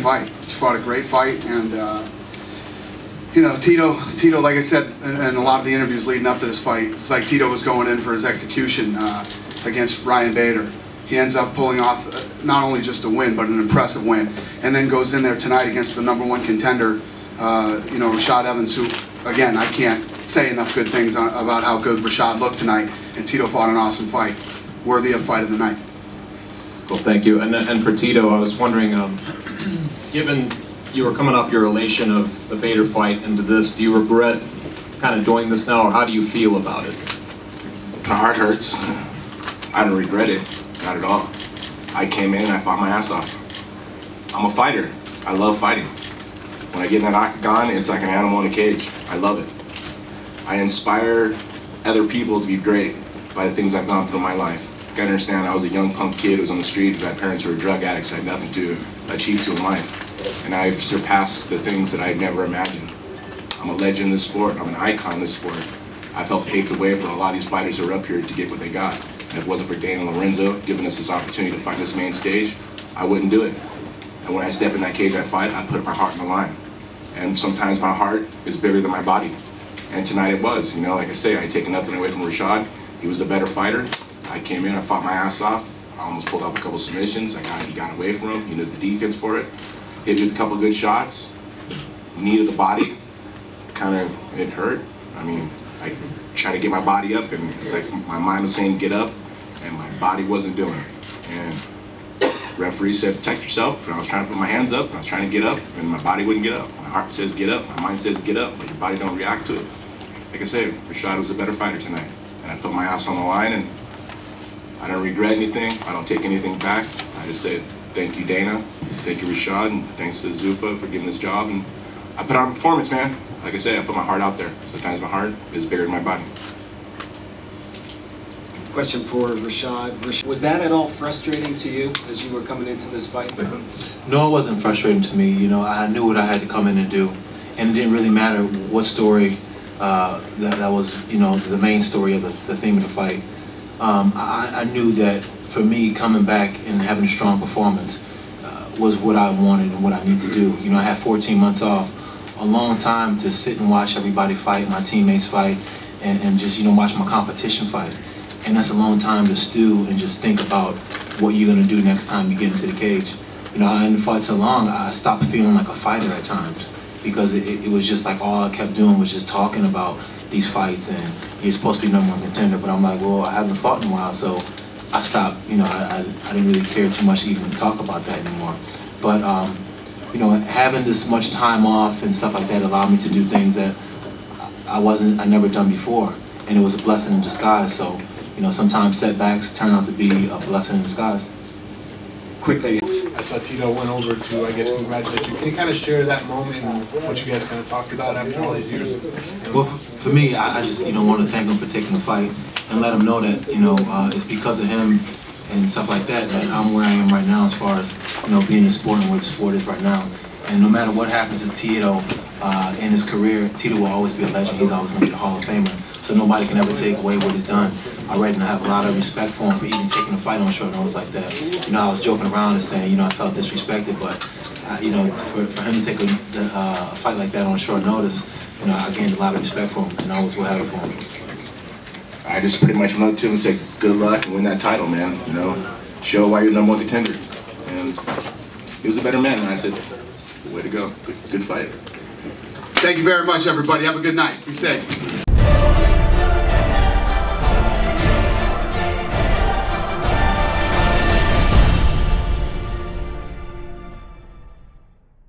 fight. He fought a great fight, and you know, Tito, like I said in a lot of the interviews leading up to this fight, it's like Tito was going in for his execution against Ryan Bader. He ends up pulling off not only just a win, but an impressive win, and then goes in there tonight against the #1 contender, you know, Rashad Evans, who, again, I can't say enough good things about how good Rashad looked tonight, and Tito fought an awesome fight, worthy of fight of the night. Well, thank you. And for Tito, I was wondering, given you were coming off your elation of the Bader fight into this, do you regret kind of doing this now, or how do you feel about it? My heart hurts. I don't regret it, not at all. I came in and I fought my ass off. I'm a fighter. I love fighting. When I get in that octagon, it's like an animal in a cage. I love it. I inspire other people to be great by the things I've gone through in my life. You gotta understand, I was a young punk kid who was on the street who had parents who were drug addicts. I had nothing to achieve to in life. And I've surpassed the things that I'd never imagined. I'm a legend in this sport. I'm an icon in this sport. I've helped pave the way for a lot of these fighters who are up here to get what they got. And if it wasn't for Dana Lorenzo giving us this opportunity to fight this main stage, I wouldn't do it. And when I step in that cage, I fight, I put my heart on the line. And sometimes my heart is bigger than my body. And tonight it was. You know, like I say, I take nothing away from Rashad. He was a better fighter. I came in, I fought my ass off. I almost pulled off a couple submissions. He got away from him. He knew the defense for it. Hit me with a couple good shots. Knee to the body. It hurt. I mean, I tried to get my body up, and it's like my mind was saying get up, and my body wasn't doing it. And the referee said protect yourself, and I was trying to put my hands up, and I was trying to get up, and my body wouldn't get up. My heart says get up, my mind says get up, but your body don't react to it. Like I said, Rashad was a better fighter tonight, and I put my ass on the line, and I don't regret anything. I don't take anything back. I just said thank you, Dana, thank you, Rashad, and thanks to Zuffa for giving this job. And I put on a performance, man. Like I say, I put my heart out there. Sometimes my heart is bigger than my body. Question for Rashad. Was that at all frustrating to you as you were coming into this fight? No, it wasn't frustrating to me. You know, I knew what I had to come in and do, and it didn't really matter what story that was, you know, the main story of the theme of the fight. I knew that for me, coming back and having a strong performance was what I wanted and what I needed to do. You know, I had 14 months off, a long time to sit and watch everybody fight, my teammates fight, and just, you know, watch my competition fight. And that's a long time to stew and just think about what you're gonna do next time you get into the cage. You know, I didn't fight so long, I stopped feeling like a fighter at times, because it was just like all I kept doing was just talking about these fights, and you're supposed to be #1 contender, but I'm like, well, I haven't fought in a while, so I stopped. You know, I didn't really care too much to even talk about that anymore. But you know, having this much time off and stuff like that allowed me to do things that I never done before, and it was a blessing in disguise. So, you know, sometimes setbacks turn out to be a blessing in disguise. Quickly. I saw Tito went over to, I guess, congratulate you. Can you kind of share that moment and what you guys kind of talked about after all these years? Well, for me, I just, you know, want to thank him for taking the fight and let him know that, you know, it's because of him and stuff like that that I'm where I am right now as far as, you know, being in the sport and where the sport is right now. And no matter what happens to Tito in his career, Tito will always be a legend. He's always going to be a Hall of Famer. So nobody can ever take away what he's done. I read and I have a lot of respect for him for even taking a fight on short notice like that. You know, I was joking around and saying, you know, I felt disrespected, but, you know, for him to take a fight like that on short notice, you know, I gained a lot of respect for him, and I was well happy for him. I just pretty much went up to him and said, good luck and win that title, man. You know, show why you're #1 contender. And he was a better man, and I said, way to go, good fight. Thank you very much, everybody. Have a good night. Be safe.